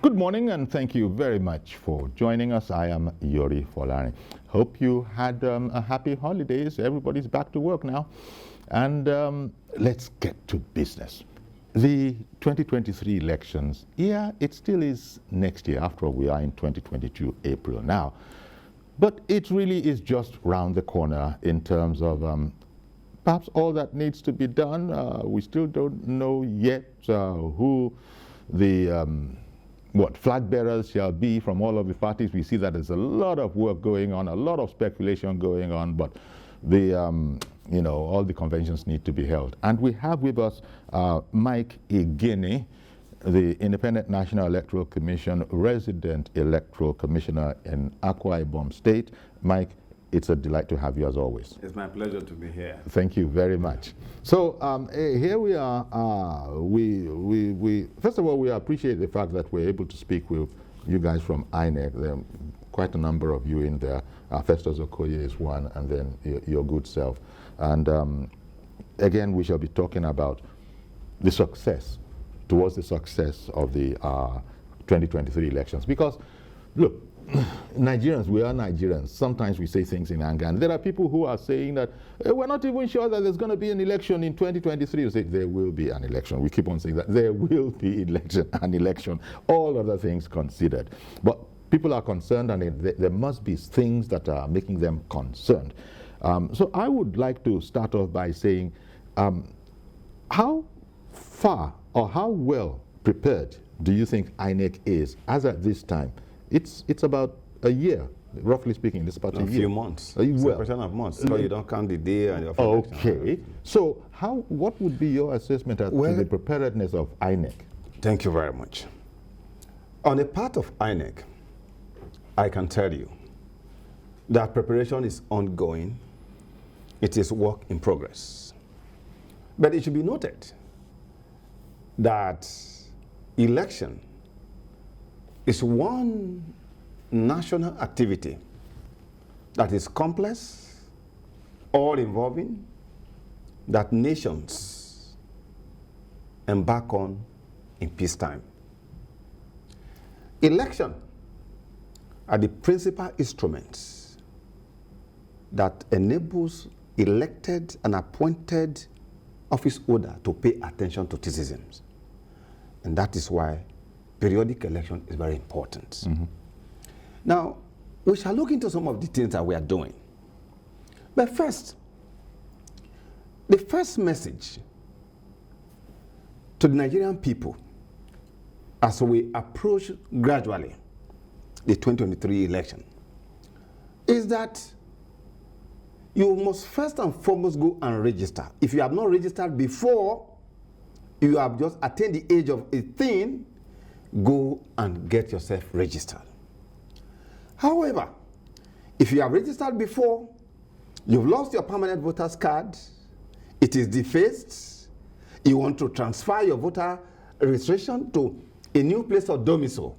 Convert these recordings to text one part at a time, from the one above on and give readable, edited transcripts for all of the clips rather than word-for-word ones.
Good morning, and thank you very much for joining us. I am Yori Folani. Hope you had a happy holidays. Everybody's back to work now. And let's get to business. The 2023 elections, yeah, it still is next year. After all, we are in 2022 April now. But it really is just round the corner in terms of perhaps all that needs to be done. We still don't know yet who the flag bearers shall be from all of the parties. We see that there's a lot of work going on, a lot of speculation going on, but the all the conventions need to be held. And we have with us Mike Igini, the Independent National Electoral Commission resident electoral commissioner in Akwa Ibom State. Mike, it's a delight to have you as always. It's my pleasure to be here. Thank you very much. So here we are. We first of all, we appreciate the fact that we're able to speak with you guys from INEC. There are quite a number of you in there. Festus Okoye is one, and then your good self. And again, we shall be talking about the success, towards the success of the 2023 elections. Because, look, Nigerians, we are Nigerians. Sometimes we say things in anger, and there are people who are saying that we're not even sure that there's going to be an election in 2023. You say there will be an election. We keep on saying that there will be an election, all other things considered. But people are concerned, and there must be things that are making them concerned. So I would like to start off by saying, how far or how well prepared do you think INEC is as at this time? It's about a year, roughly speaking. It's about a year. A few months. It's a question of months. So you don't count the day and your okay. So what would be your assessment as to the preparedness of INEC? Thank you very much. On the part of INEC, I can tell you that preparation is ongoing. It is work in progress. But it should be noted that election is one national activity that is complex, all-involving, that nations embark on in peacetime. Election are the principal instruments that enables elected and appointed office holder to pay attention to citizens. And that is why periodic election is very important. Mm-hmm. Now, we shall look into some of the things that we are doing. But first, the first message to the Nigerian people as we approach gradually the 2023 election is that you must first and foremost go and register. If you have not registered before, you have just attained the age of 18, go and get yourself registered. However, if you have registered before, you've lost your permanent voter's card, it is defaced, you want to transfer your voter registration to a new place of domicile,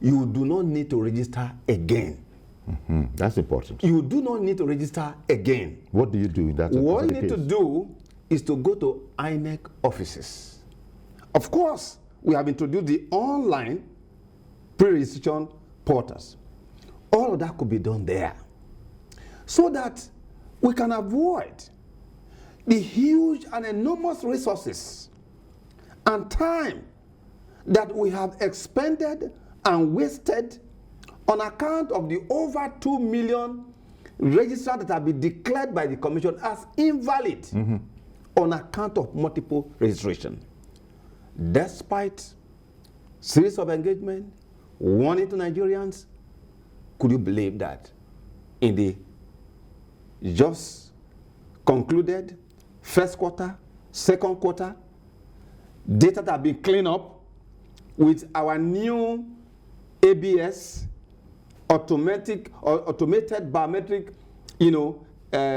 you do not need to register again. Mm-hmm. That's important. You do not need to register again. What do you do in that case? What you need to do is to go to INEC offices. Of course, we have introduced the online pre-registration portals. All of that could be done there so that we can avoid the huge and enormous resources and time that we have expended and wasted on account of the over 2 million registrars that have been declared by the Commission as invalid mm-hmm. on account of multiple registration. Despite series of engagement, warning to Nigerians, could you believe that in the just concluded first quarter, second quarter, data that have been cleaned up with our new ABS, automated biometric,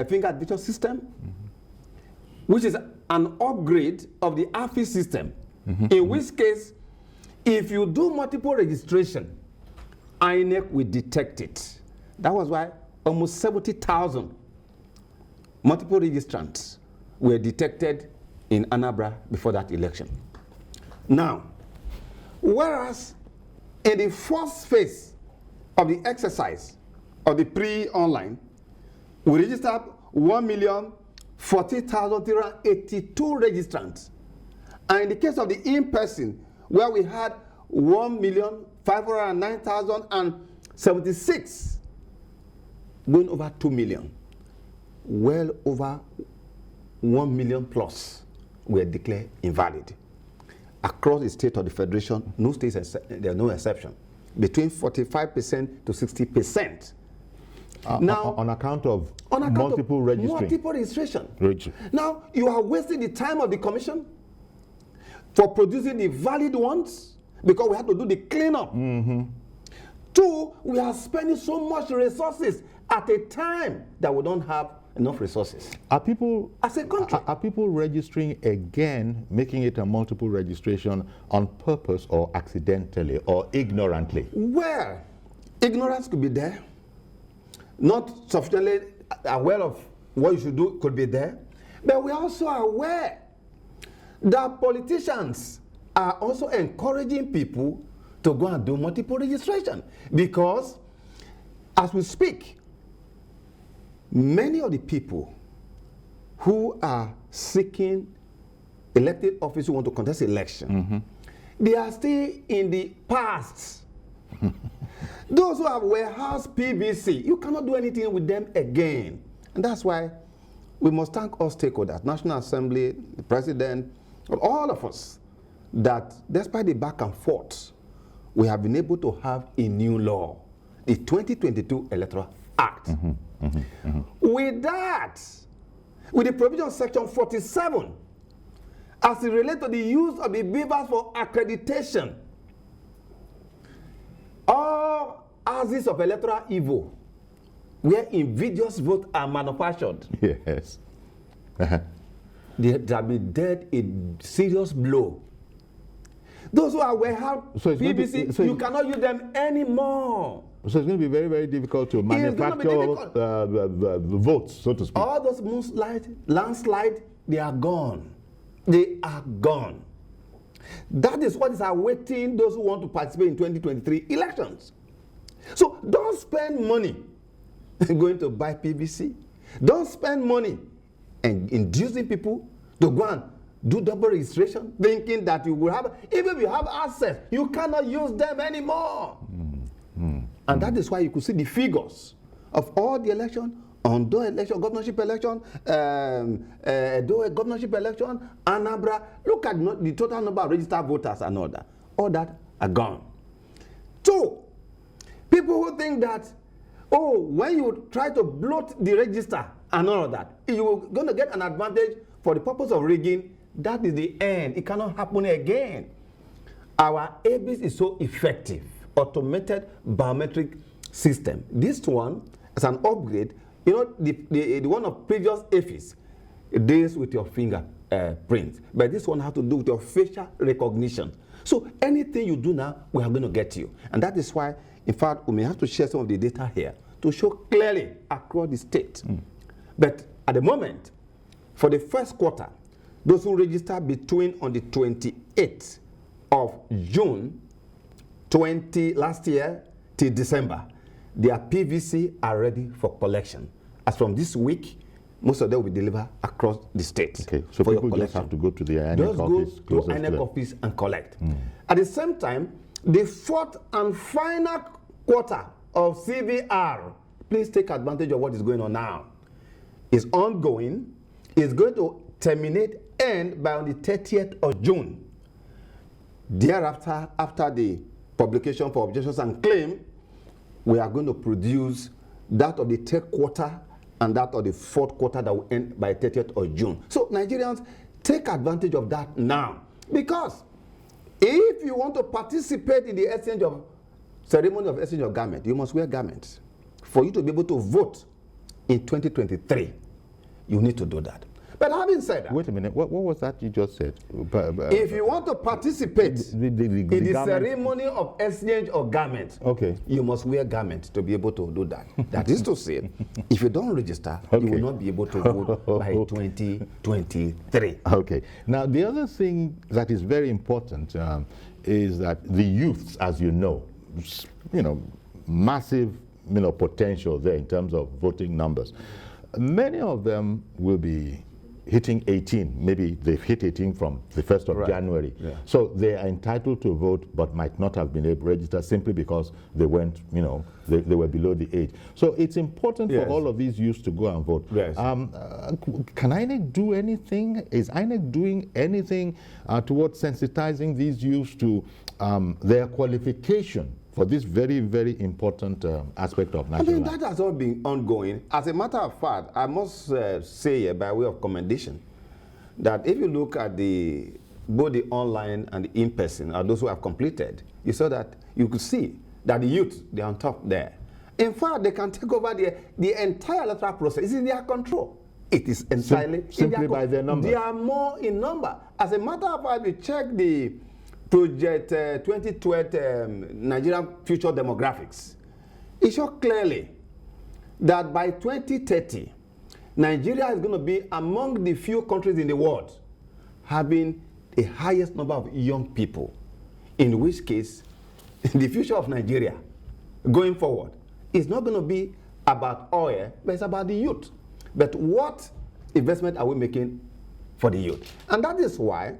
finger detection system, mm-hmm. which is an upgrade of the AFI system, mm-hmm. in which case, if you do multiple registration, INEC will detect it. That was why almost 70,000 multiple registrants were detected in Anambra before that election. Now, whereas In the first phase of the exercise of the pre-online, we registered 1,040,382 registrants. And in the case of the in-person, where we had 1,509,076, going over 2 million, well over 1 million plus were declared invalid. Across the state of the federation, no states, there are no exception, between 45% to 60%. Now, on account of multiple registration. Multiple registration. Now, you are wasting the time of the commission for producing the valid ones because we have to do the cleanup. Two, we are spending so much resources at a time that we don't have enough resources. Are people, as a country, are people registering again, making it a multiple registration on purpose or accidentally or ignorantly? Well, ignorance could be there. Not sufficiently aware of what you should do could be there. But we are also aware that politicians are also encouraging people to go and do multiple registration. Because as we speak, many of the people who are seeking elected office who want to contest election, they are still in the past. Those who have warehouse PVC, you cannot do anything with them again. And that's why we must thank all stakeholders, National Assembly, the President, all of us, that despite the back and forth, we have been able to have a new law, the 2022 Electoral Act. With that, with the provision of Section 47, as it relates to the use of the beavers for accreditation, all houses of electoral evil, where invidious votes are manufactured, yes, they have been dealt a serious blow. Those who are warehouse PVC, you cannot use them anymore. So it's going to be very, very difficult to manufacture the votes, so to speak. All those landslide, they are gone. They are gone. That is what is awaiting those who want to participate in 2023 elections. So don't spend money going to buy PVC. Don't spend money and inducing people to go and do double registration, thinking that you will have, even if you have access, you cannot use them anymore. And that is why you could see the figures of all the election, Ondo election, governorship election, Edo governorship election, Anambra. Look at the total number of registered voters and all that. All that are gone. Two, people who think that, oh, when you try to bloat the register and all of that, you're going to get an advantage for the purpose of rigging. That is the end. It cannot happen again. Our ABIS is so effective. Automated biometric system. This one is an upgrade. You know, the one of previous AFIS deals with your fingerprint, but this one has to do with your facial recognition. So anything you do now, we are going to get you. And that is why, in fact, we may have to share some of the data here to show clearly across the state. But at the moment, for the first quarter, those who registered between on the 28th of June last year till December, their PVC are ready for collection. As from this week, most of them will be delivered across the state. Okay, so people just have to go to the INEC office. Just go to INEC office and collect. At the same time, the fourth and final quarter of CVR, please take advantage of what is going on now. It's ongoing. It's going to end by on the 30th of June. Thereafter, after the publication for objections and claim, we are going to produce that of the third quarter and that of the fourth quarter that will end by 30th of June. So Nigerians, take advantage of that now. Because if you want to participate in the exchange of ceremony of exchange of garment, you must wear garments. For you to be able to vote in 2023, you need to do that. But having said that, wait a minute, what was that you just said? If you want to participate in the ceremony of exchange of garments, you must wear garments to be able to do that. That is to say, if you don't register, you will not be able to vote by 2023. Okay. Now, the other thing that is very important is that the youths, as you know, massive, potential there in terms of voting numbers. Many of them will be hitting 18. Maybe they've hit 18 from the 1st of January. Yeah. So they are entitled to vote, but might not have been able to register simply because they went, they were below the age. So it's important for all of these youths to go and vote. Yes. Can INEC do anything? Is INEC doing anything towards sensitizing these youths to their qualification for this very, very important aspect of national life? That has all been ongoing. As a matter of fact, I must say by way of commendation that if you look at both the online and the in-person, or those who have completed, you saw that you could see that the youth, they're on top there. In fact, they can take over the entire electoral process. It's in their control. It is entirely simply by their numbers. They are more in number. As a matter of fact, we check the Project 2012 Nigerian Future Demographics. It shows clearly that by 2030, Nigeria is going to be among the few countries in the world having the highest number of young people, in which case the future of Nigeria going forward is not going to be about oil, but it's about the youth. But what investment are we making for the youth? And that is why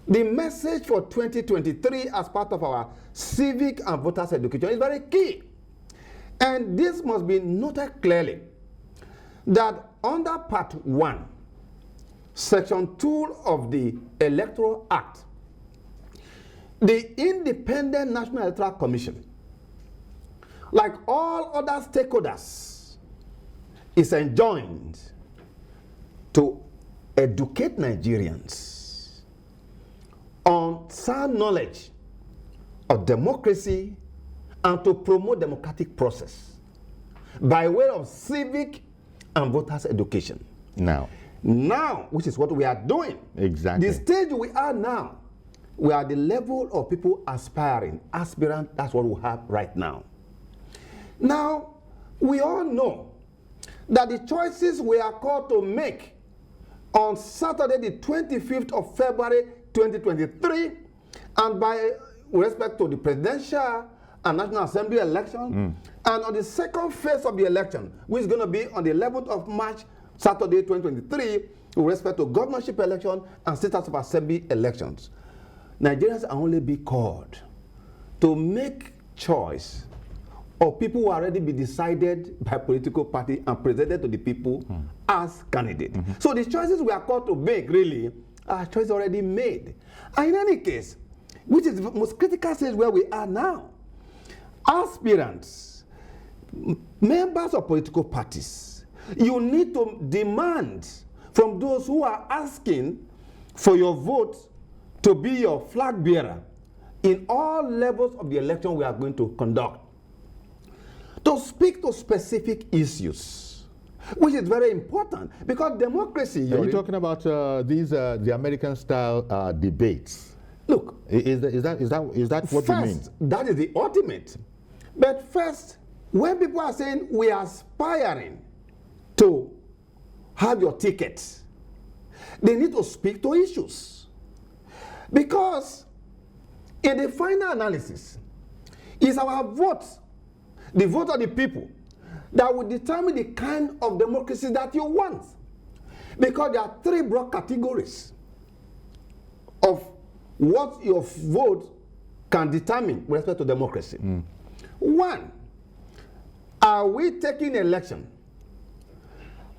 the message for 2023 as part of our civic and voters education is very key. And this must be noted clearly that under Part 1, Section 2 of the Electoral Act, the Independent National Electoral Commission, like all other stakeholders, is enjoined to educate Nigerians on sound knowledge of democracy and to promote democratic process by way of civic and voters education. Now, which is what we are doing. Exactly. The stage we are now, we are at the level of people aspirant, that's what we have right now. Now, we all know that the choices we are called to make on Saturday, the 25th of February, 2023, and by respect to the presidential and National Assembly election, and on the second phase of the election, which is going to be on the 11th of March, Saturday, 2023, with respect to governorship election and state House of Assembly elections. Nigerians are only be called to make choice of people who already be decided by political party and presented to the people as candidate. So the choices we are called to make really are choices already made. And in any case, which is the most critical stage where we are now, aspirants, members of political parties, you need to demand from those who are asking for your vote to be your flag bearer in all levels of the election we are going to conduct, to speak to specific issues, which is very important because democracy. Are you talking about the American-style debates? Look, is that what you mean? That is the ultimate. But first, when people are saying we are aspiring to have your ticket, they need to speak to issues. Because in the final analysis, it's our vote, the vote of the people, that will determine the kind of democracy that you want. Because there are three broad categories of what your vote can determine with respect to democracy. One, are we taking election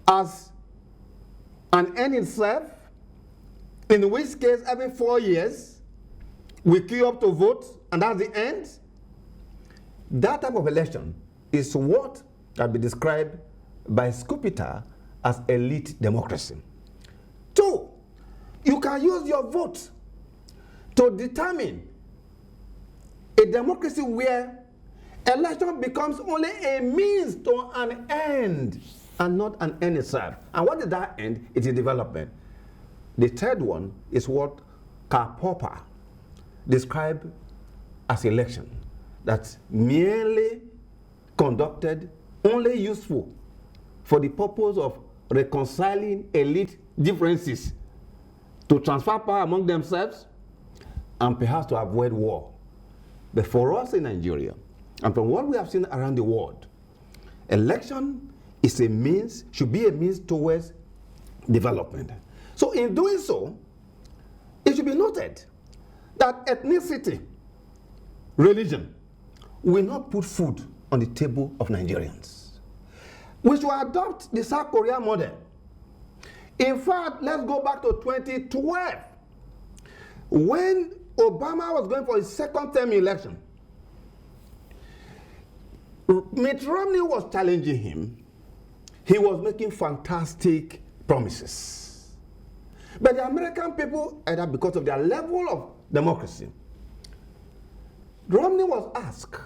as an end in itself, in which case every 4 years we queue up to vote and that's the end? That type of election is what can be described by Scupita as elite democracy. Two, you can use your vote to determine a democracy where election becomes only a means to an end and not an end itself. And what is that end? It is development. The third one is what Karl Popper described as election, that's merely conducted, only useful for the purpose of reconciling elite differences to transfer power among themselves and perhaps to avoid war. But for us in Nigeria, and from what we have seen around the world, election is a means, should be a means towards development. So in doing so, it should be noted that ethnicity, religion, will not put food on the table of Nigerians. We should adopt the South Korea model. In fact, let's go back to 2012, when Obama was going for his second term election. Mitt Romney was challenging him. He was making fantastic promises. But the American people, either because of their level of democracy, Romney was asked,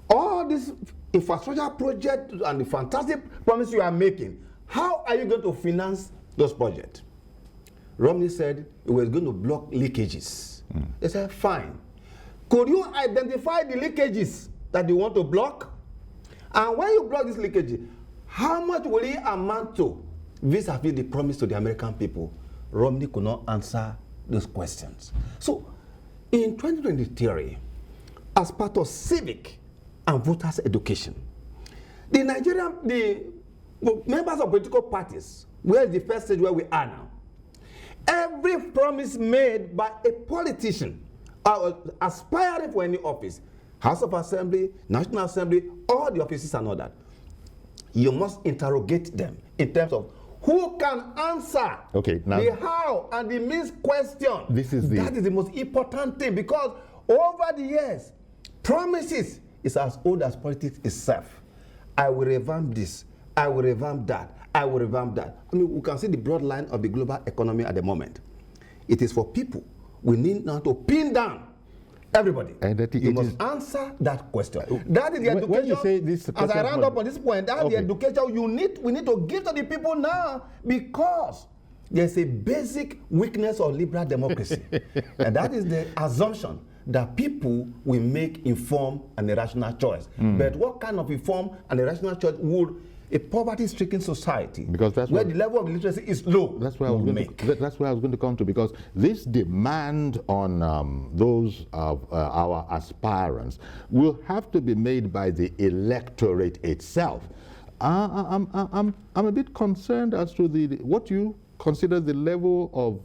all these infrastructure projects and the fantastic promises you are making, how are you going to finance those projects? Romney said he was going to block leakages. They said, fine. Could you identify the leakages that you want to block? And when you block these leakages, how much will it amount to vis-a-vis the promise to the American people? Romney could not answer those questions. So, in 2023, as part of civic and voters' education, the members of political parties, where is the first stage where we are now? Every promise made by a politician aspiring for any office, House of Assembly, National Assembly, all the offices and all that, you must interrogate them in terms of who can answer the how and the means question. That is the most important thing, because over the years, promises is as old as politics itself. I will revamp this, I will revamp that, I will revamp that. I mean, we can see the broad line of the global economy at the moment. It is for people. We need now to pin down everybody. And that you must answer that question. That is the education. When you say this, as I round up on this point, that's the education we need to give to the people now, because there's a basic weakness of liberal democracy. And that is the assumption that people will make informed and a rational choice. But what kind of informed and a rational choice would a poverty-stricken society, because that's where the level of literacy is low, that's where I was going to come to, because this demand on those of our aspirants will have to be made by the electorate itself. I'm a bit concerned as to what you consider the level of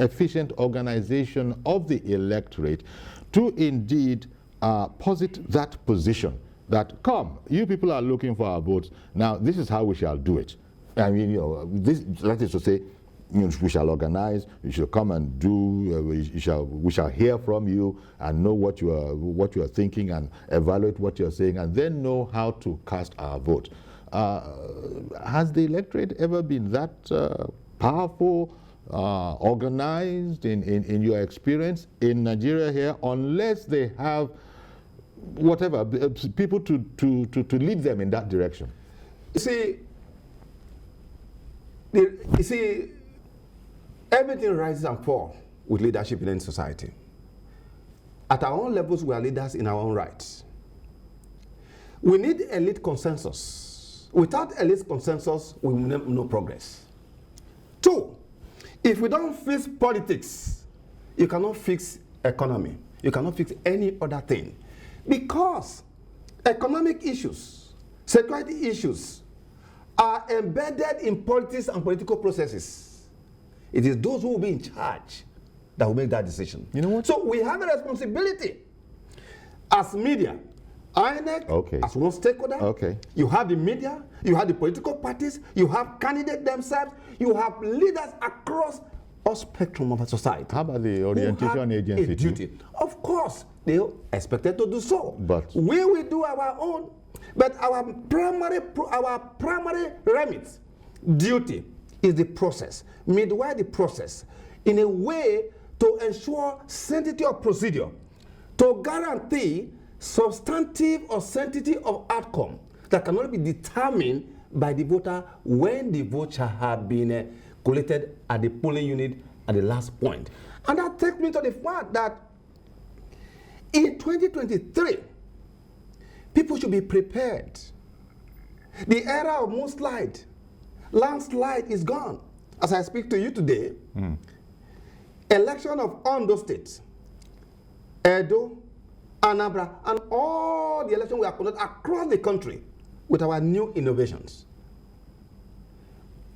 efficient organization of the electorate to indeed posit that position. That, come, you people are looking for our votes. Now, this is how we shall do it. I mean, that is to say, we shall organize. You shall come and do. We shall hear from you and know what you are thinking and evaluate what you are saying, and then know how to cast our vote. Has the electorate ever been that powerful, organized in your experience in Nigeria here, unless they have whatever people to lead them in that direction? You see, everything rises and falls with leadership in any society. At our own levels, we are leaders in our own rights. We need elite consensus. Without elite consensus, we will make no progress. 2, if we don't fix politics, you cannot fix economy. You cannot fix any other thing. Because economic issues, security issues are embedded in politics and political processes. It is those who will be in charge that will make that decision. You know what? So we have a responsibility as media. INEC, as one stakeholder, you have the media, you have the political parties, you have candidates themselves, you have leaders across all spectrum of a society. How about the orientation agency? A duty. Of course, they are expected to do so. But we will do our own. But our primary remit, duty, is the process. Midway the process, in a way to ensure sanctity of procedure, to guarantee substantive or sanctity of outcome that cannot be determined by the voter when the vote shall have been collected at the polling unit at the last point. And that takes me to the fact that in 2023, people should be prepared. The era of landslide is gone. As I speak to you today, election of Ondo State, Edo, Anambra, and all the elections we have conducted across the country with our new innovations.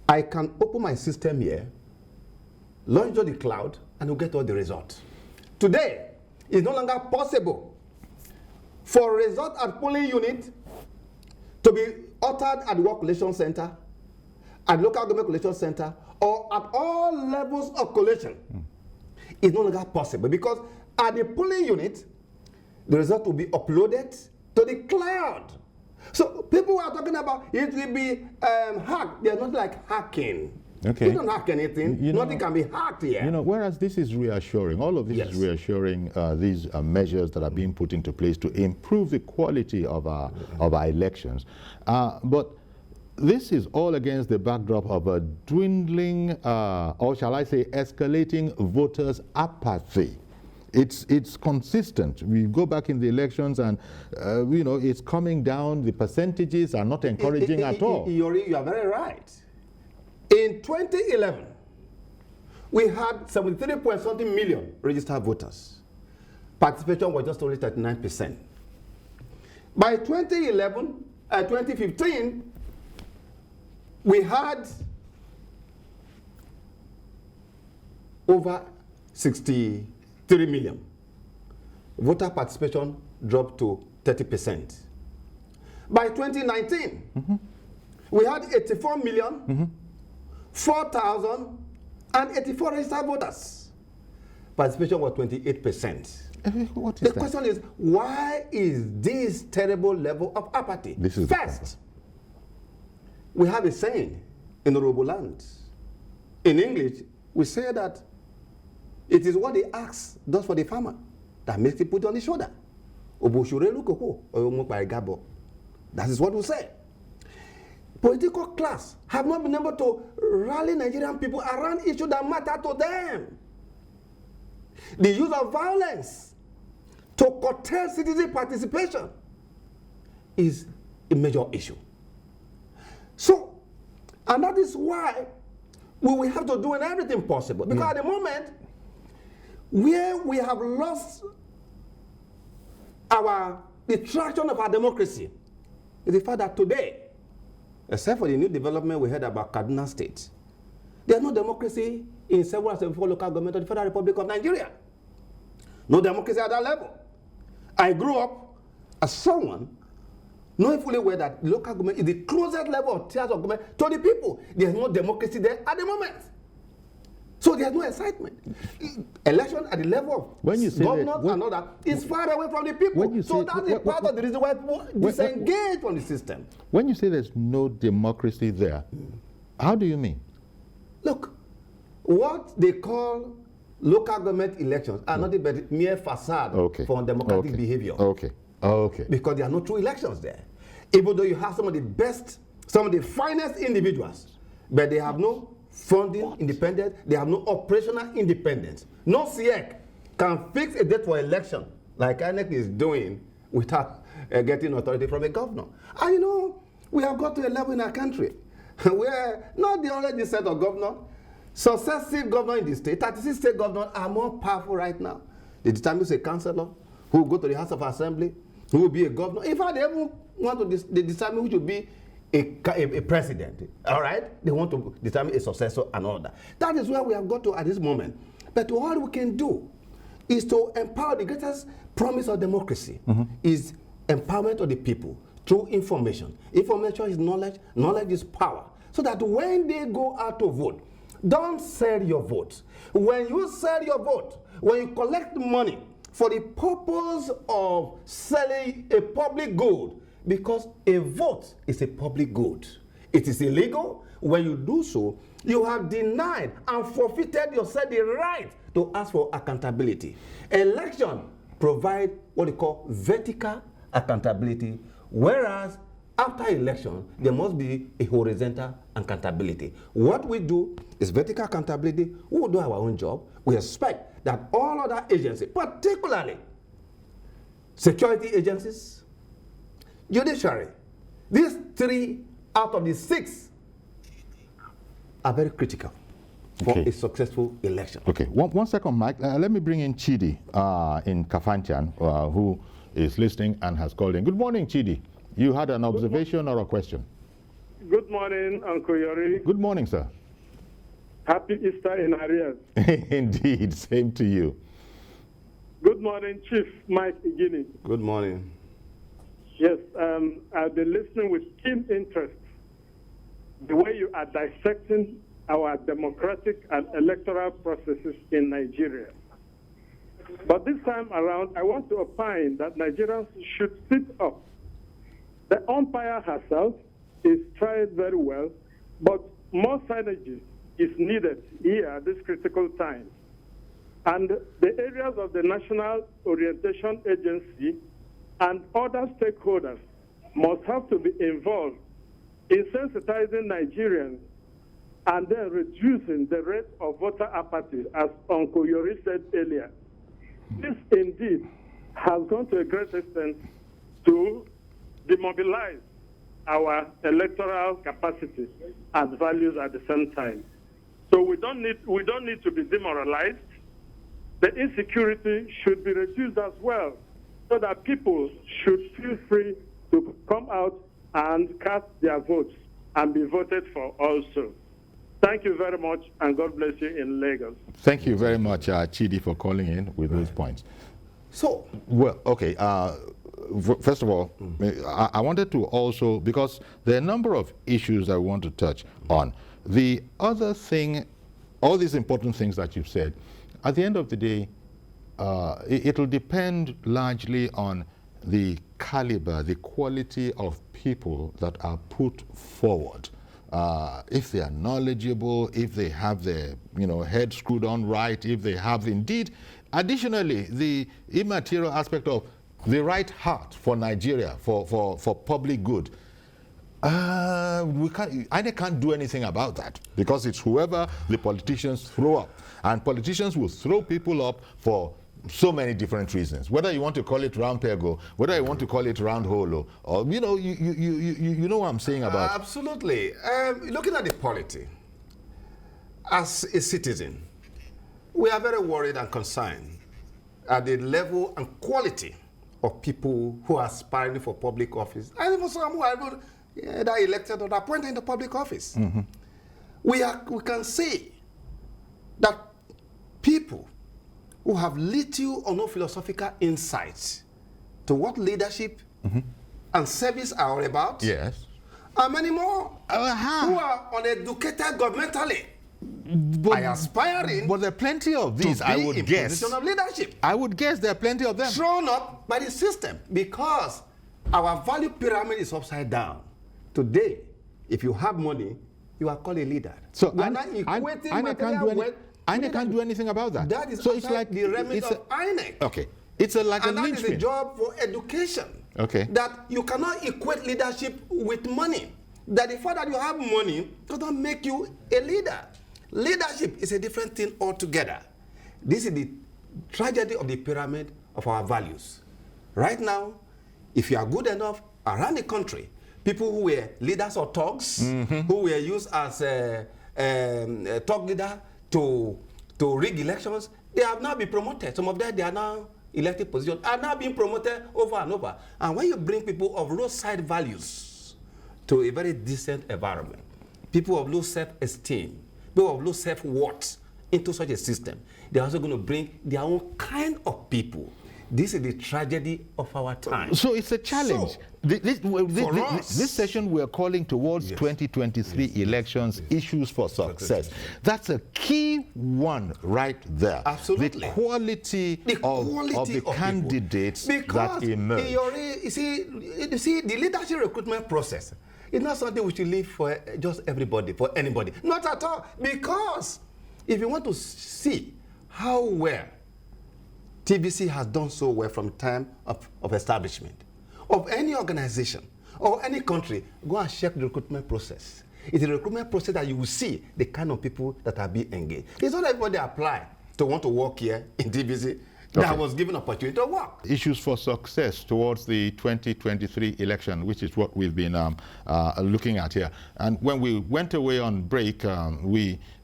I can open my system here, launch to the cloud, and we'll get all the results. Today, it's no longer possible for result at polling unit to be altered at the work collation center, at local government collation center, or at all levels of collation. It's no longer possible because at the polling unit, the result will be uploaded to the cloud. So people are talking about it will be hacked. They're not like hacking. Okay. You don't hack anything. Nothing can be hacked here. You know, whereas this is reassuring, all of this is reassuring, these measures that are being put into place to improve the quality of our elections. But this is all against the backdrop of a dwindling, or shall I say, escalating voters' apathy. It's consistent. We go back in the elections and, you know, it's coming down. The percentages are not encouraging at all. You are very right. In 2011, we had 73.something million registered voters. Participation was just only 39%. By 2015, we had over 63 million. Voter participation dropped to 30%. By 2019, we had 84 million, 4,084 registered voters. Participation was 28%. What is the question is, why is this terrible level of apathy? This is First, we have a saying in Yoruba land. In English, we say that it is what the axe does for the farmer that makes it put on his shoulder. That is what we say. Political class have not been able to rally Nigerian people around issues that matter to them. The use of violence to curtail citizen participation is a major issue. So, and that is why we will have to do everything possible. Because at the moment, where we have lost the traction of our democracy is the fact that today, except for the new development we heard about Kaduna State, there's no democracy in several and 74 local governments of the Federal Republic of Nigeria. No democracy at that level. I grew up as someone knowing fully well that local government is the closest level of tiers of government to the people. There's no democracy there at the moment. So there's no excitement. Election at the level of governors and all that is far away from the people. So that's a part of the reason why people disengage from the system. When you say there's no democracy there, how do you mean? Look, what they call local government elections are nothing but mere facade for democratic behavior. Because there are no true elections there. Even though you have some of the best, some of the finest individuals, but they have no funding independence, they have no operational independence. No CIEC can fix a date for election like INEC is doing without getting authority from a governor. And you know, we have got to a level in our country where not the only this set of governors, successive governors in the state, 36 state governors are more powerful right now. They determine a councillor who will go to the House of Assembly, who will be a governor. In fact, they even want to determine who should be a president. All right? They want to determine a successor and all that. That is where we have got to at this moment. But all we can do is to empower. The greatest promise of democracy is empowerment of the people through information. Information is knowledge. Knowledge is power. So that when they go out to vote, don't sell your vote. When you sell your vote, when you collect money for the purpose of selling a public good, because a vote is a public good. It is illegal. When you do so, you have denied and forfeited yourself the right to ask for accountability. Election provide what they call vertical accountability, whereas after election, there must be a horizontal accountability. What we do is vertical accountability. We will do our own job. We expect that all other agencies, particularly security agencies, judiciary, these 3 out of the 6 are very critical. for a successful election. Okay, one second, Mike. Let me bring in Chidi in Kafanchan, who is listening and has called in. Good morning, Chidi. You had an observation or a question? Good morning, Uncle Yori. Good morning, sir. Happy Easter in arrears. Indeed, same to you. Good morning, Chief Mike Igini. Good morning. Yes, I've been listening with keen interest the way you are dissecting our democratic and electoral processes in Nigeria. But this time around, I want to opine that Nigerians should sit up. The umpire herself is tried very well, but more synergy is needed here at this critical time. And the areas of the National Orientation Agency and other stakeholders must have to be involved in sensitizing Nigerians and then reducing the rate of voter apathy, as Uncle Yori said earlier. This indeed has gone to a great extent to demobilize our electoral capacity and values at the same time. So we don't need to be demoralized. The insecurity should be reduced as well, so that people should feel free to come out and cast their votes and be voted for also. Thank you very much, and God bless you in Lagos. Thank you very much, Chidi, for calling in with those points. So, well, okay. First of all, I wanted to also, because there are a number of issues I want to touch on. The other thing, all these important things that you've said, at the end of the day, it'll depend largely on the caliber, the quality of people that are put forward. If they are knowledgeable, if they have their head screwed on right, if they have indeed, additionally, the immaterial aspect of the right heart for Nigeria, for public good. INEC can't do anything about that, because it's whoever the politicians throw up. And politicians will throw people up for so many different reasons. Whether you want to call it round pego, whether you want to call it round holo, or you know what I'm saying about. Absolutely. Looking at the polity, as a citizen, we are very worried and concerned at the level and quality of people who are aspiring for public office, and even some who are either elected or appointed into public office. Mm-hmm. We can see that people who have little or no philosophical insights to what leadership and service are all about. Yes. And many more who are uneducated governmentally. But, aspiring, but there are plenty of these, I would guess. Position of leadership. I would guess there are plenty of them. Thrown up by the system, because our value pyramid is upside down. Today, if you have money, you are called a leader. So INEC can't do anything about that. That is so it's like the remit of INEC. Okay. It's like and a that is a job for education. Okay. That you cannot equate leadership with money. That the fact that you have money does not make you a leader. Leadership is a different thing altogether. This is the tragedy of the pyramid of our values. Right now, if you are good enough around the country, people who were leaders or thugs, who were used as a thug leader to rig elections, they have now been promoted. Some of them, they are now elected positions, are now being promoted over and over. And when you bring people of roadside values to a very decent environment, people of low self-esteem, people of low self-worth into such a system, they're also going to bring their own kind of people. This is the tragedy of our time. So it's a challenge. So, this session we are calling towards 2023 elections, issues for success. That's a key one right there. Absolutely. The quality of the candidates that emerge. You see, the leadership recruitment process is not something we should leave for just everybody, for anybody. Not at all. Because if you want to see how well TVC has done so well from time of establishment of any organization or any country, go and check the recruitment process. It's a recruitment process that you will see the kind of people that are being engaged. It's not everybody apply to want to work here in TVC. that was given opportunity to work. Issues for success towards the 2023 election, which is what we've been looking at here. And when we went away on break,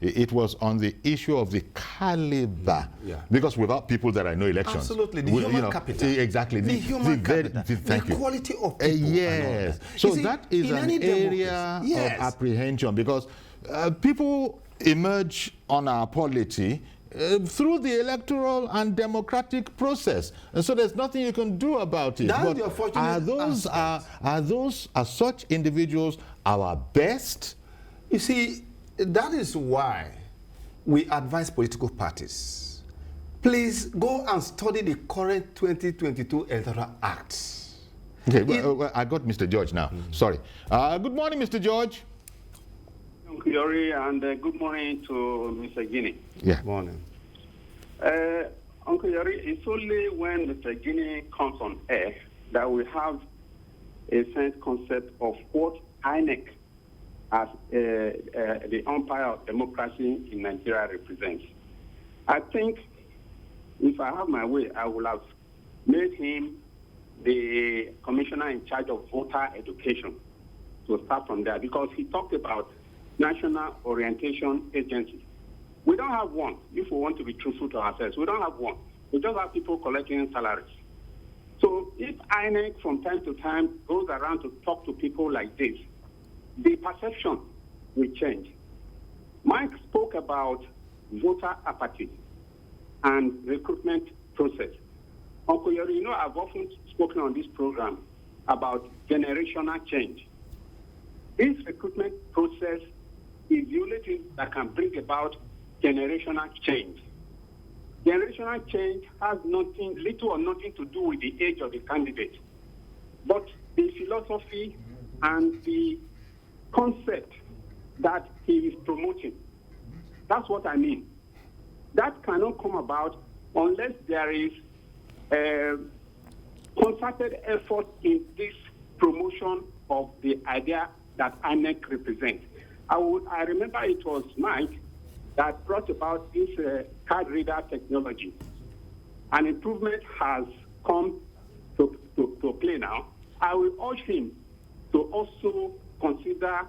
it was on the issue of the caliber. Yeah. Because without people that I know elections. Absolutely, the human capital. Exactly. The human capital. Thank you. Quality of people. Yes. So see, that is an area of apprehension, because people emerge on our polity through the electoral and democratic process, and so there's nothing you can do about it. That's but the unfortunate are those such individuals our best? You see, that is why we advise political parties, please go and study the current 2022 Electoral Act. Okay, well, I got Mr. George now. Sorry. Good morning, Mr. George. Uncle Yori, and good morning to Mr. Guinea. Yeah. Good morning. Uncle Yori, it's only when Mr. Guinea comes on air that we have a sense concept of what INEC as the umpire of democracy in Nigeria represents. I think if I have my way, I would have made him the commissioner in charge of voter education to start from there, because he talked about National Orientation Agency. We don't have one, if we want to be truthful to ourselves. We don't have one. We just have people collecting salaries. So if INEC from time to time goes around to talk to people like this, the perception will change. Mike spoke about voter apathy and recruitment process. Uncle Yori, you know, I've often spoken on this program about generational change. This recruitment process is the only thing that can bring about generational change. Generational change has little or nothing to do with the age of the candidate, but the philosophy and the concept that he is promoting. That's what I mean. That cannot come about unless there is a concerted effort in this promotion of the idea that INEC represents. I remember it was Mike that brought about this card reader technology. An improvement has come to play now. I will urge him to also consider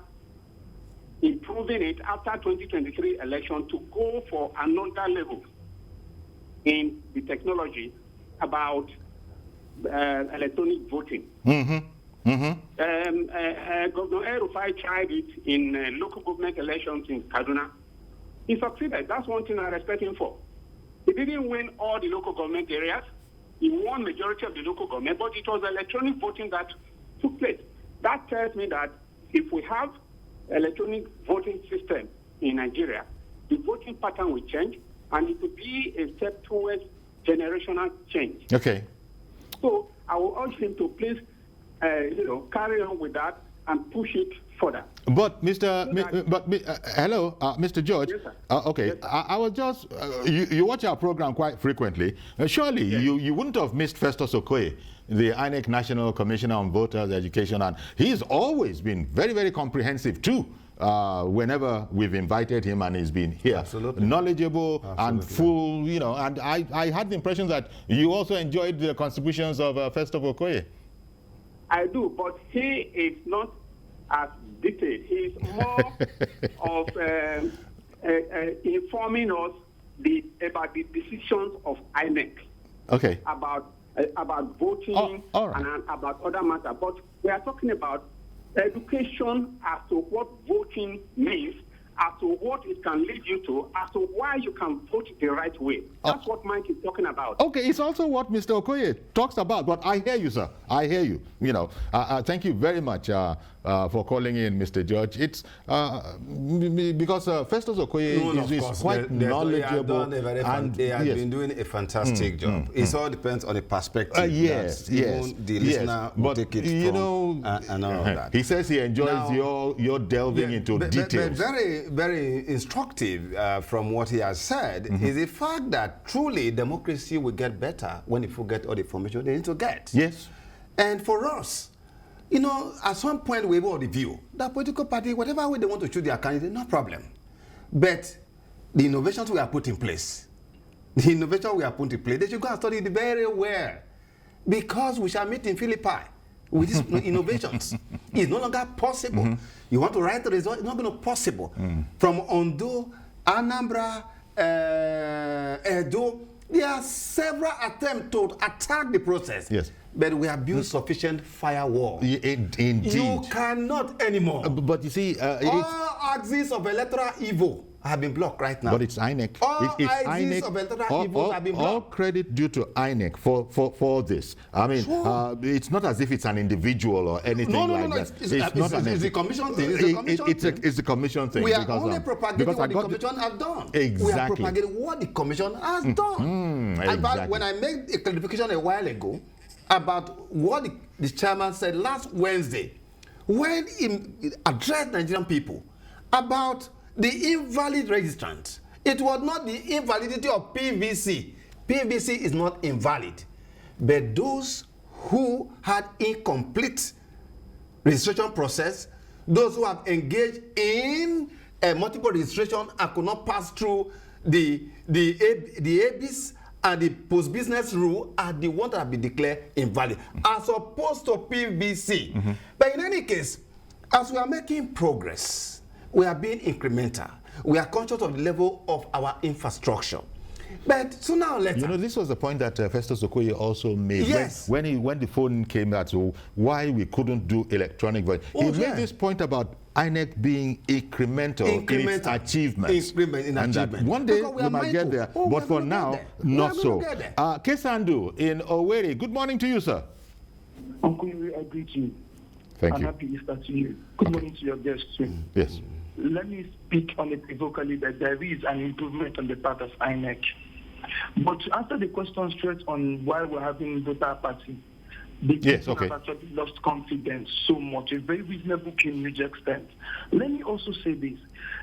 improving it after 2023 election, to go for another level in the technology about electronic voting. Governor El-Rufai tried it in local government elections in Kaduna. He succeeded. That's one thing I respect him for. He didn't win all the local government areas. He won majority of the local government, but it was electronic voting that took place. That tells me that if we have electronic voting system in Nigeria, the voting pattern will change, and it will be a step towards generational change. Okay. So I will urge him to please, carry on with that and push it further. But hello, Mr. George. Yes, sir. Okay, Yes, sir. I was just you watch our program quite frequently. Surely yes. you wouldn't have missed Festus Okoye, the INEC National Commissioner on Voters Education, and he's always been very, very comprehensive too. Whenever we've invited him, and he's been here, Absolutely. Knowledgeable Absolutely. and full, and I had the impression that you also enjoyed the contributions of Festus Okoye. I do, but he is not as detailed. He is more of informing us about the decisions of INEC. Okay. About voting all right. and about other matters. But we are talking about education as to what voting means, as to what it can lead you to, as to why you can vote the right way. That's what Mike is talking about. Okay, it's also what Mr. Okoye talks about, but I hear you, sir. I hear you. Thank you very much for calling in, Mr. George. It's because Festus Okoye is quite knowledgeable. He has been doing a fantastic job. It all depends on the perspective. Yes. Even the listener will take it from, and all of that. He says he enjoys your delving into details. But very instructive from what he has said is the fact that truly democracy will get better when people get all the information they need to get. Yes. And for us, at some point we will review that political party, whatever way they want to choose their candidate, no problem. But the innovations we have put in place, the innovation we are putting in place, they should go and study it very well. Because we shall meet in Philippi with these innovations. It's no longer possible. You want to write the result, it's not going to be possible. From Ondo, Anambra, Edo, there are several attempts to attack the process. Yes. But we have built sufficient firewall. Indeed. You cannot anymore. But you see, all axes of electoral evil have been blocked right now. but it's INEC. All It's axes of electoral evil have been blocked. All credit due to INEC for this. I mean, it's not as if it's an individual or anything like that. It's the commission thing. It's the commission thing. It's the commission thing. We are only propagating what the commission has done. Exactly. We are propagating what the commission has done. Exactly. When I made a clarification a while ago about what the chairman said last Wednesday, when he addressed Nigerian people about the invalid registrant, it was not the invalidity of PVC. PVC is not invalid, but those who had incomplete registration process, those who have engaged in multiple registration and could not pass through the ABIS and the post-business rule, are the ones that have been declared invalid, as opposed to PVC. But in any case, as we are making progress, we are being incremental. We are conscious of the level of our infrastructure. But sooner or later... You know, this was the point that Festus Okoye also made. Yes. When the phone came out, so why we couldn't do electronic vote. He made this point about INEC being incremental in its achievements. In That one day we might get there, but for now, not so. Kesandu in Owerri, good morning to you, sir. Uncle, I greet you. Thank you. Happy Easter to you. Good morning to your guests too. Yes. Let me speak unequivocally that there is an improvement on the part of INEC. But to answer the question straight on why we're having voter apathy, the people have actually lost confidence so much, a very reasonable to a huge extent. Let me also say this.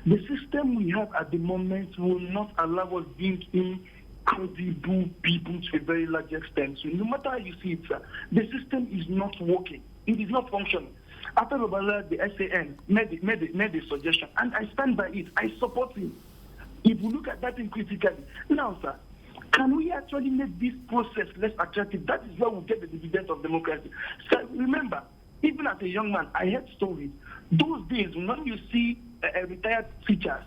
The system we have at the moment will not allow us being in credible people to a very large extent. So no matter how you see it, sir, the system is not working. It is not functioning. After the SAN made a suggestion, and I stand by it. I support him. If we look at that thing critically, now, sir, can we actually make this process less attractive? That is where we get the dividends of democracy. So remember, even as a young man, I heard stories. Those days when you see retired teachers,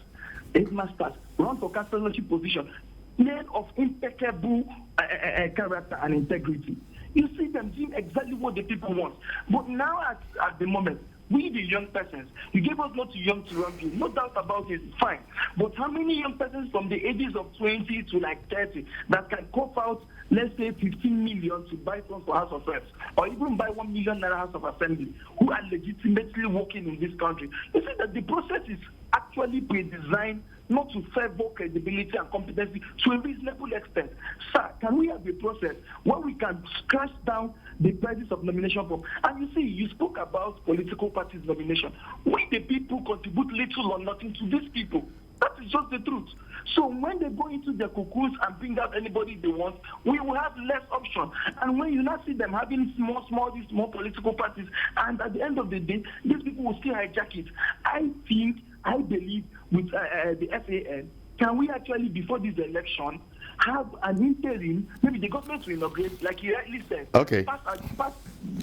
headmasters run for councillorship position, men of impeccable character and integrity. You see them doing exactly what the people want. But now at the moment, we the young persons, you gave us not too young to run you, no doubt about it, fine. But how many young persons from the ages of 20 to like 30 that can cough out, let's say 15 million to buy funds for House of Reps, or even buy 1 million naira House of Assembly, who are legitimately working in this country? You see that the process is actually pre-designed not to favor credibility and competency to a reasonable extent. Sir, can we have a process where we can scratch down the prices of nomination form? And you see, you spoke about political parties nomination. We, the people, contribute little or nothing to these people. That is just the truth. So when they go into their cocoons and bring out anybody they want, we will have less option. And when you now see them having these small political parties, and at the end of the day, these people will still hijack it. I believe with the SAN, can we actually, before this election, have an interim, maybe the government will inaugurate, like you rightly said, past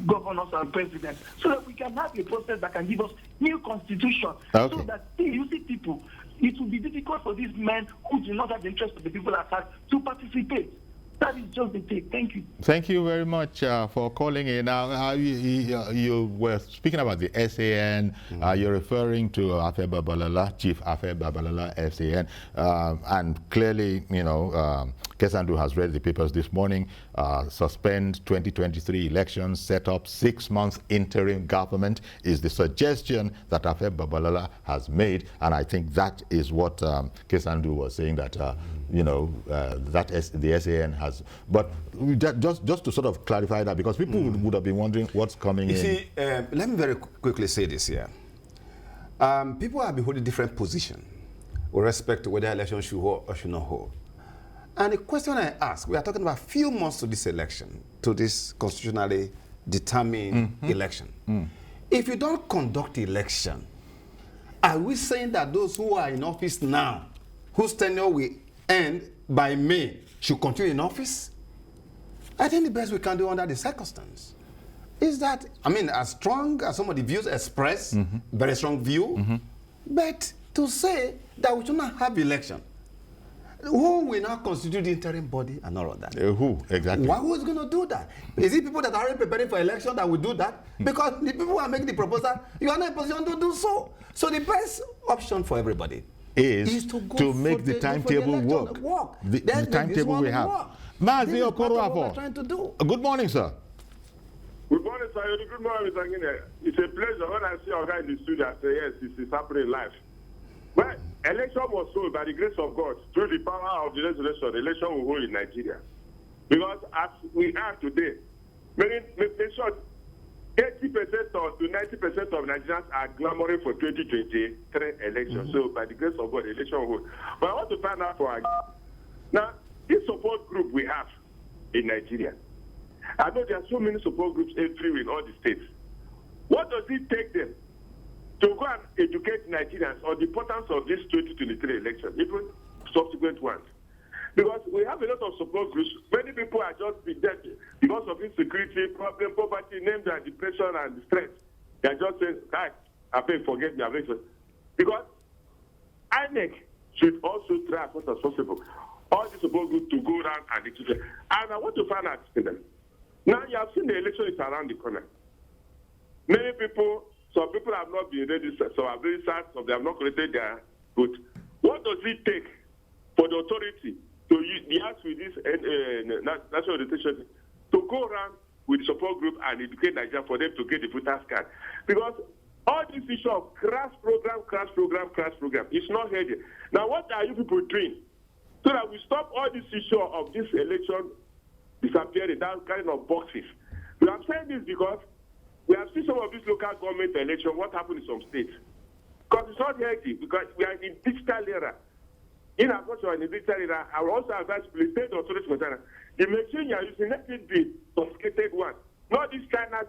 governors and presidents, so that we can have a process that can give us new constitution, so that you see people, it will be difficult for these men who do not have the interest of the people at heart to participate. That is just the take. Thank you. Thank you very much for calling in. Now, you were speaking about the SAN. You're referring to Afe Babalala, Chief Afe Babalala, SAN. And clearly, you know, Kesandu has read the papers this morning. Suspend 2023 elections, set up 6 months interim government is the suggestion that Afe Babalala has made. And I think that is what Kesandu was saying, that you know, the SAN has. But just to sort of clarify that, because people would have been wondering what's coming in. You see, let me very quickly say this here. People have been holding different positions with respect to whether elections should hold or should not hold. And the question I ask, we are talking about a few months to this election, to this constitutionally determined election. If you don't conduct election, are we saying that those who are in office now, whose tenure will end by May should continue in office. I think the best we can do under the circumstance is that, I mean, as strong as some of the views expressed, very strong view, but to say that we should not have election, who will now constitute the interim body and all of that? Who, exactly? Who is going to do that? Is it people that are already preparing for election that will do that? Because the people who are making the proposal, you are not in a position to do so. So the best option for everybody is to make the timetable work. The timetable we have. This is part of what we're trying to do. Good morning, sir. Good morning, sir. Good morning, Mr. Guinea. It's a pleasure when I see our guy in the studio. I say, yes, this is happening live. Well, election was sold by the grace of God through the power of the resurrection. The election will hold in Nigeria. Because as we are today, in short, 80% to 90% of Nigerians are clamoring for 2023 elections. So by the grace of God, the election will hold. But I want to find out for our now, this support group we have in Nigeria, I know there are so many support groups everywhere in all the states. What does it take them to go and educate Nigerians on the importance of this 2023 election, even subsequent ones? Because we have a lot of support groups. Many people are just dead because of insecurity, problem, poverty, named and depression and stress. They are just saying, "Hi, I beg, forget me, I beg." Because INEC should also try as much as possible all the support groups to go around and educate. And I want to find out them. Now you have seen the election is around the corner. Many people, some people have not been registered, so are very sad, some they have not collected their vote. What does it take for the authority to be asked with this national orientation to go around with the support group and educate Nigeria for them to get the voters card? Because all this issue of crash program, it's not headed. Now what are you people doing so that we stop all this issue of this election disappearing, that kind of boxes? We are saying this because we have seen some of these local government elections, what happened in some states. Because it's not healthy, because we are in digital era. In as much as in the digital era, I will also advise the state authorities concerned. The machine you are using, let it be sophisticated one. Not this China.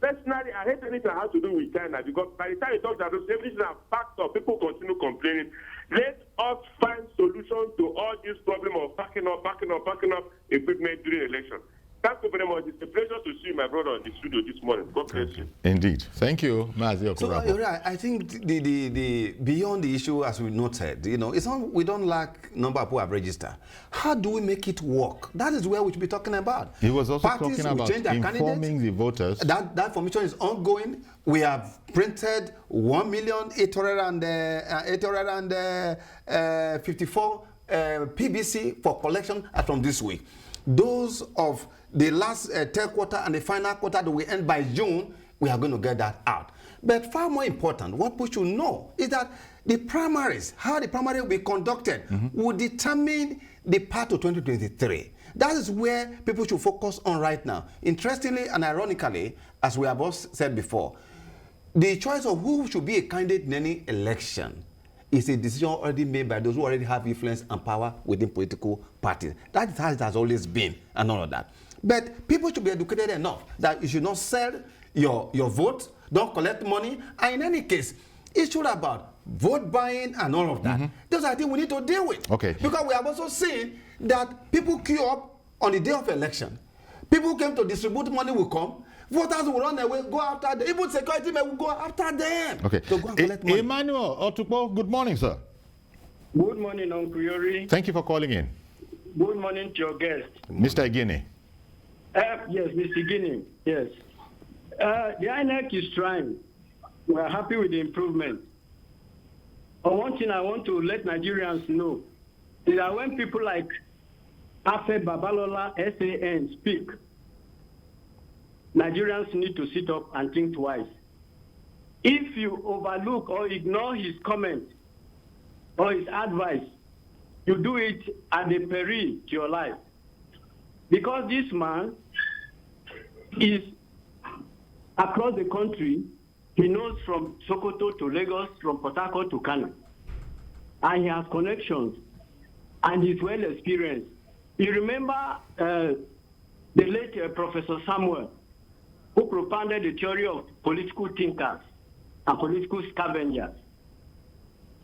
Personally, I hate anything that has to do with China, because by the time you talk about everything is packed up, people continue complaining. Let us find solutions to all this problem of packing up equipment during election. Thank you very much. It's a pleasure to see my brother in the studio this morning. God bless you. Indeed. Thank you, Mazi Okorabo. So, right. I think the beyond the issue, as we noted, it's not, we don't lack number of people who have registered. How do we make it work? That is where we should be talking about. He was also Parties talking about informing the voters. That formation is ongoing. We have printed 1,854 PBC for collection from this week. Those of the last third quarter and the final quarter that we end by June, we are going to get that out. But far more important, what we should know is that the primaries, how the primary will be conducted, will determine the path to 2023. That is where people should focus on right now. Interestingly and ironically, as we have both said before, the choice of who should be a candidate in any election is a decision already made by those who already have influence and power within political parties. That is how it has always been, and all of that. But people should be educated enough that you should not sell your vote, don't collect money, and in any case, it's all about vote buying and all of that. Those are things we need to deal with. Okay. Because we have also seen that people queue up on the day of election. People who came to distribute money will come. Voters will run away, go after them. Even security men will go after them. Okay. To go and collect money. Emmanuel Otukpo, good morning, sir. Good morning, Uncle Yori. Thank you for calling in. Good morning to your guest. Mr. Guinea. Yes, Mr. Guinea. Yes. The INEC is trying. We are happy with the improvement. But one thing I want to let Nigerians know is that when people like Afe Babalola, SAN, speak, Nigerians need to sit up and think twice. If you overlook or ignore his comment or his advice, you do it at the peril to your life. Because this man is across the country. He knows from Sokoto to Lagos, from Port Harcourt to Kano. And he has connections. And he's well experienced. You remember the late Professor Samuel, who propounded the theory of political thinkers and political scavengers.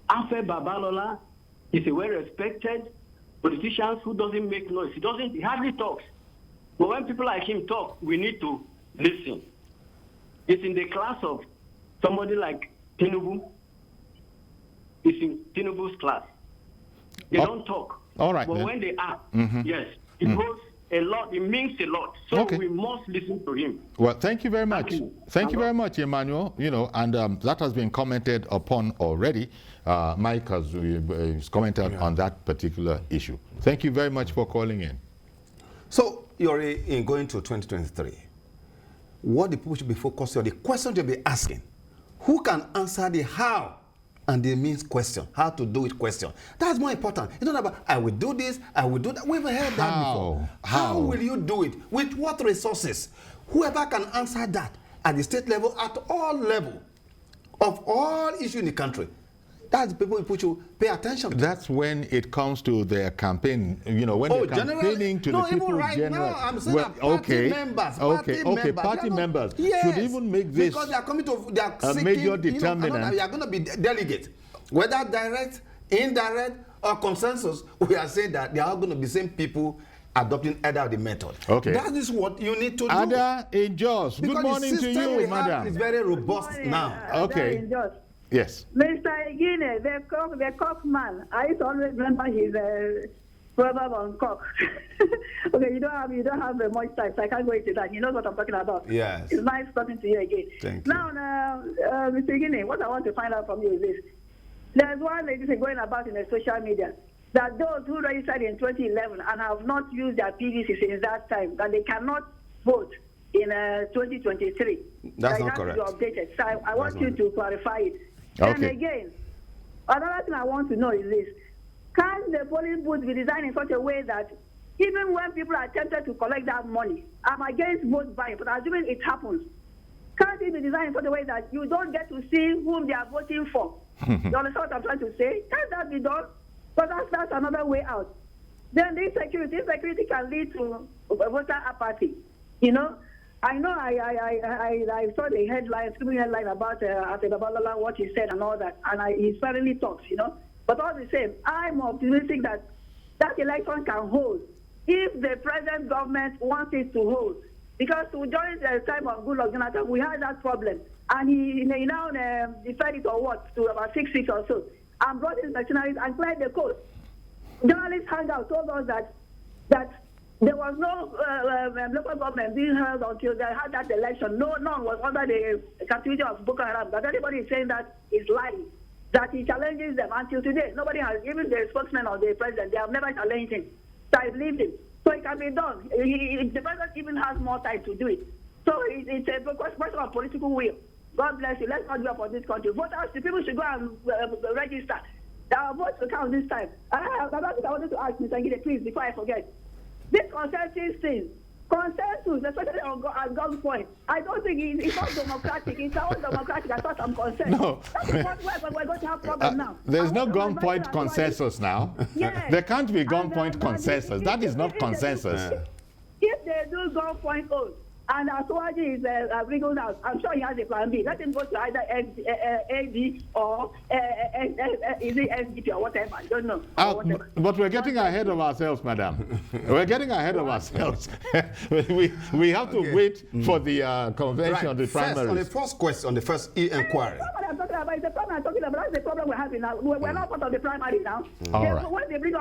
Afe Babalola is a well-respected politicians who doesn't make noise. He hardly talks. But when people like him talk, we need to listen. It's in the class of somebody like Tinubu. It's in Tinubu's class. They don't talk. All right. But then. when they act, yes, it goes a lot. It means a lot. So we must listen to him. Well, thank you very much. Thank you very much, Emmanuel. And that has been commented upon already. Mike has commented on that particular issue. Thank you very much for calling in. So you're in going to 2023. What the people should be focusing on, the question you'll be asking, who can answer the how and the means question, how to do it question. That's more important. It's not about, I will do this, I will do that. We've heard that before. How will you do it? With what resources? Whoever can answer that at the state level, at all level of all issues in the country, that's the people should pay attention to. That's when it comes to their campaign, when they're campaigning to the people right now, I'm saying that party members should even make this because they are coming to, they are seeking, a major determinant. They are going to be delegates, whether direct, indirect, or consensus. We are saying that they are going to be the same people adopting either of the method. Okay. That is what you need to do. Ada in Jos. Good morning to you, madam. It's very robust now. Okay. Yes. Mr. Igine, the cock man, I used to always remember his proverb on cock. Okay, you don't have much time, so I can't go into that. You know what I'm talking about. Yes. It's nice talking to you again. Thank you. Now, Mr. Igine, what I want to find out from you is this. There's one lady going about in the social media that those who registered in 2011 and have not used their PVC since that time, that they cannot vote in 2023. That's not correct. To be updated. So I want you to clarify it. Okay. And again, another thing I want to know is this. Can the polling booth be designed in such a way that even when people are tempted to collect that money, I'm against vote buying, but assuming it happens, can't it be designed in such a way that you don't get to see whom they are voting for? You understand what I'm trying to say? Can't that be done? But that's another way out. Then the insecurity can lead to voter apathy. I know I saw the headline, screaming headline about Ate Babalola, what he said and all that, and he certainly talks, But all the same, I'm optimistic that that election can hold if the present government wants it to hold. Because during the time of Goodluck Jonathan, we had that problem, and he now deferred it or what to about 6 weeks or so, and brought in mercenaries and cleared the coast. Journalists hangout told us that there was no local government being held until they had that election. None was under the captivity of Boko Haram. But everybody is saying that is lying, that he challenges them. Until today, nobody has, even the spokesman or the president, they have never challenged him. So I believe him. So it can be done. The president even has more time to do it. So it's a question of political will. God bless you. Let's not give up on this country. Voters, the people should go and register. Our votes will count this time. I wanted to ask Mr. Ngide, please, before I forget. This consensus thing, especially on God's point, I don't think it's not democratic. It's not democratic as far as I'm concerned. No. That's where we're going to have problem now. There's no gunpoint consensus now. Yes. There can't be gunpoint consensus. That is not consensus. If they do gunpoint oath, and Aswaji is wriggled out, I'm sure he has a plan B. Let him go to either AD or is it SDP or whatever. I don't know. But we're getting ahead of ourselves, madam. We're getting ahead of ourselves. we have to wait for the convention, the primaries. On the first question, on the first inquiry. That's what I'm talking about. It's the problem I'm talking about. That's the problem we're having now. We're not part of the primary now. Right. When they bring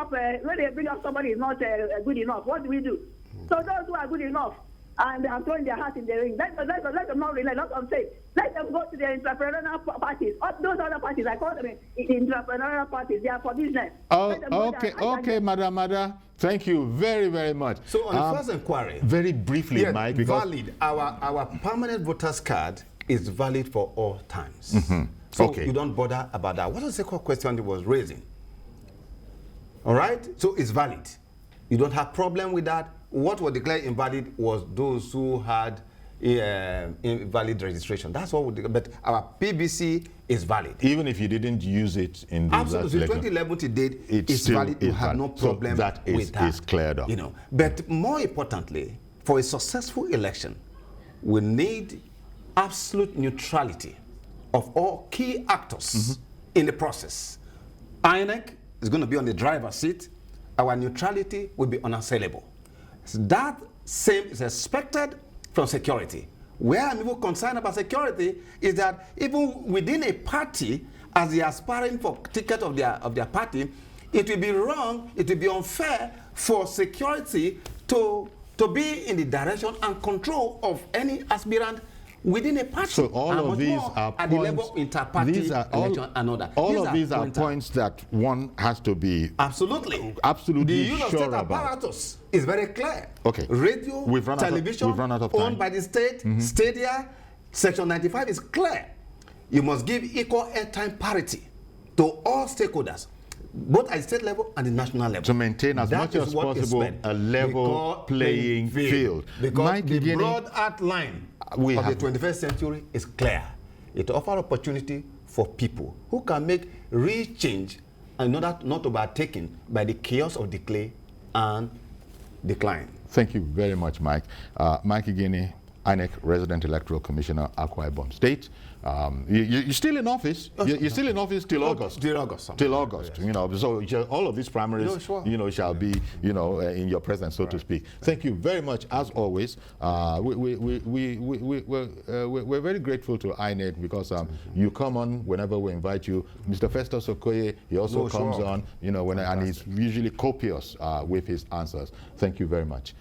up somebody is not good enough, what do we do? So those who are good enough, and they are throwing their hat in the ring. Let them not relent. That's what I'm saying. Let them go to the entrepreneurial parties. Those other parties, I call them entrepreneurial parties. They are for business. Okay, Madam. Thank you very, very much. So on the first inquiry, very briefly, yes, Mike, because valid. Our permanent voters card is valid for all times. So you don't bother about that. What was the second question he was raising? All right. So it's valid. You don't have problem with that. What was declared invalid was those who had invalid registration. That's what we declared. But our PVC is valid. Even if you didn't use it in the absolutely 2011 to date, it's valid. You have no problem with that. Is cleared up. But more importantly, for a successful election, we need absolute neutrality of all key actors in the process. INEC is going to be on the driver's seat. our neutrality will be unassailable. So that same is expected from security. Where I'm even concerned about security is that even within a party, as they are aspiring for ticket of their party, it will be wrong, it will be unfair for security to be in the direction and control of any aspirant within a party. So all of these are at points, the level of inter-party election and other. All of these are points that one has to be absolutely the use of sure state about. apparatus is very clear. Okay. Radio, television, we've run out of time. owned by the state, stadia, Section 95 is clear. You must give equal airtime parity to all stakeholders, both at state level and the national level. To maintain as much as possible a level playing field. Because the broad outline of the 21st century is clear. It offers opportunity for people who can make real change and not overtaken by the chaos of decay and decline. Thank you very much, Mike. Mike Igini, INEC Resident Electoral Commissioner, Akwa Ibom State. You're still in office. You're still in office till August. Till August. Till August. Yes. You know, so all of these primaries, shall be, in your presence, so to speak. Thank you very much, as always. We're very grateful to INEC because you come on whenever we invite you. Mr. Festus Okoye, he also comes on, and he's usually copious with his answers. Thank you very much.